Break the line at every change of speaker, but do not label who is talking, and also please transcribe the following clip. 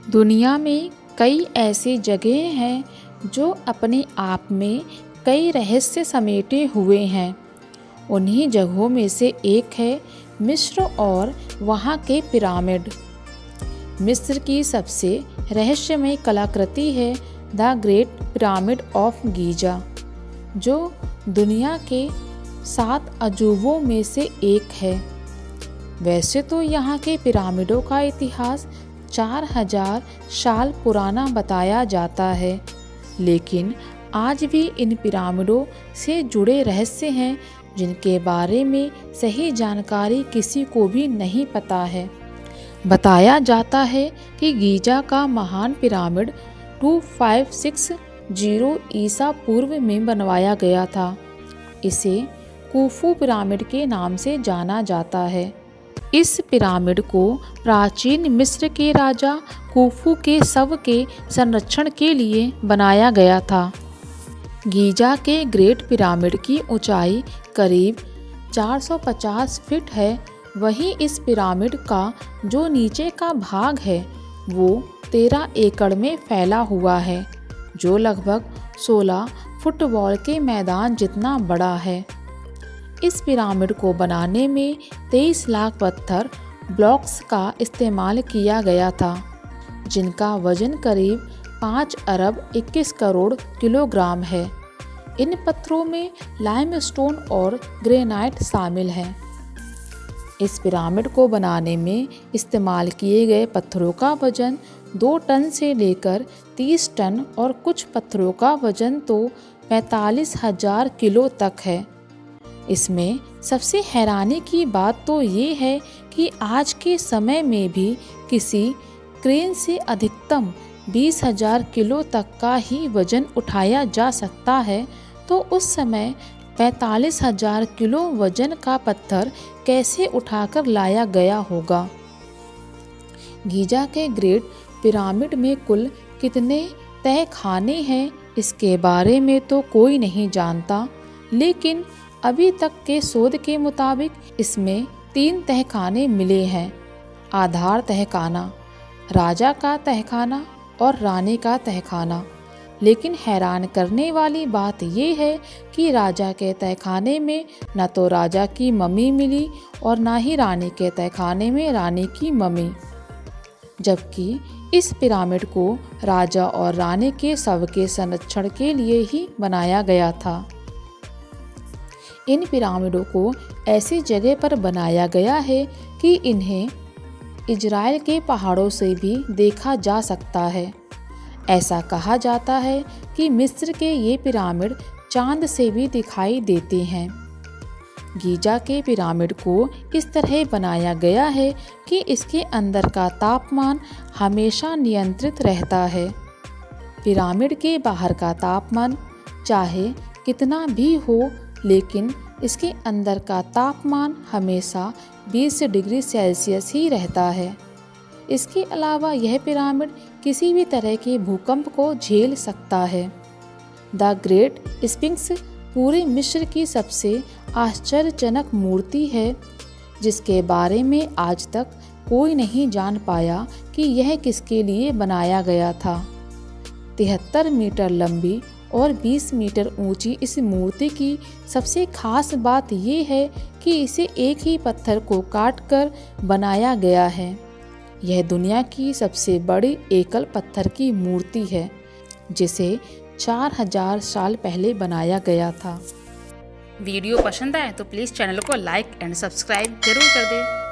दुनिया में कई ऐसी जगह हैं जो अपने आप में कई रहस्य समेटे हुए हैं। उन्हीं जगहों में से एक है मिस्र और वहाँ के पिरामिड। मिस्र की सबसे रहस्यमय कलाकृति है the great pyramid of Giza, जो दुनिया के 7 अजूबों में से एक है। वैसे तो यहाँ के पिरामिडों का इतिहास 4000 साल पुराना बताया जाता है, लेकिन आज भी इन पिरामिडों से जुड़े रहस्य हैं जिनके बारे में सही जानकारी किसी को भी नहीं पता है। बताया जाता है कि गीजा का महान पिरामिड 2560 ईसा पूर्व में बनवाया गया था। इसे कुफू पिरामिड के नाम से जाना जाता है। इस पिरामिड को प्राचीन मिस्र के राजा कुफू के शव के संरक्षण के लिए बनाया गया था। गीजा के ग्रेट पिरामिड की ऊंचाई करीब 450 फीट है। वहीं इस पिरामिड का जो नीचे का भाग है वो 13 एकड़ में फैला हुआ है, जो लगभग 16 फुटबॉल के मैदान जितना बड़ा है। इस पिरामिड को बनाने में 23 लाख पत्थर ब्लॉक्स का इस्तेमाल किया गया था, जिनका वजन करीब 5 अरब 21 करोड़ किलोग्राम है। इन पत्थरों में लाइमस्टोन और ग्रेनाइट शामिल हैं। इस पिरामिड को बनाने में इस्तेमाल किए गए पत्थरों का वजन 2 टन से लेकर 30 टन और कुछ पत्थरों का वजन तो 45,000 किलो तक है। इसमें सबसे हैरानी की बात तो ये है कि आज के समय में भी किसी क्रेन से अधिकतम 20,000 किलो तक का ही वजन उठाया जा सकता है, तो उस समय 45,000 किलो वजन का पत्थर कैसे उठाकर लाया गया होगा। गीजा के ग्रेट पिरामिड में कुल कितने तहखाने हैं इसके बारे में तो कोई नहीं जानता, लेकिन अभी तक के शोध के मुताबिक इसमें 3 तहखाने मिले हैं। आधार तहखाना, राजा का तहखाना और रानी का तहखाना। लेकिन हैरान करने वाली बात यह है कि राजा के तहखाने में न तो राजा की मम्मी मिली और न ही रानी के तहखाने में रानी की मम्मी, जबकि इस पिरामिड को राजा और रानी के शव के संरक्षण के लिए ही बनाया गया था। इन पिरामिडों को ऐसी जगह पर बनाया गया है कि इन्हें इजराइल के पहाड़ों से भी देखा जा सकता है। ऐसा कहा जाता है कि मिस्र के ये पिरामिड चांद से भी दिखाई देते हैं। गीजा के पिरामिड को इस तरह बनाया गया है कि इसके अंदर का तापमान हमेशा नियंत्रित रहता है। पिरामिड के बाहर का तापमान चाहे कितना भी हो, लेकिन इसके अंदर का तापमान हमेशा 20 डिग्री सेल्सियस ही रहता है। इसके अलावा यह पिरामिड किसी भी तरह के भूकंप को झेल सकता है। द ग्रेट स्फिंक्स पूरे मिस्र की सबसे आश्चर्यजनक मूर्ति है, जिसके बारे में आज तक कोई नहीं जान पाया कि यह किसके लिए बनाया गया था। 73 मीटर लंबी और 20 मीटर ऊंची इस मूर्ति की सबसे खास बात यह है कि इसे एक ही पत्थर को काटकर बनाया गया है। यह दुनिया की सबसे बड़ी एकल पत्थर की मूर्ति है, जिसे 4000 साल पहले बनाया गया था।
वीडियो पसंद आए तो प्लीज़ चैनल को लाइक एंड सब्सक्राइब जरूर कर दें।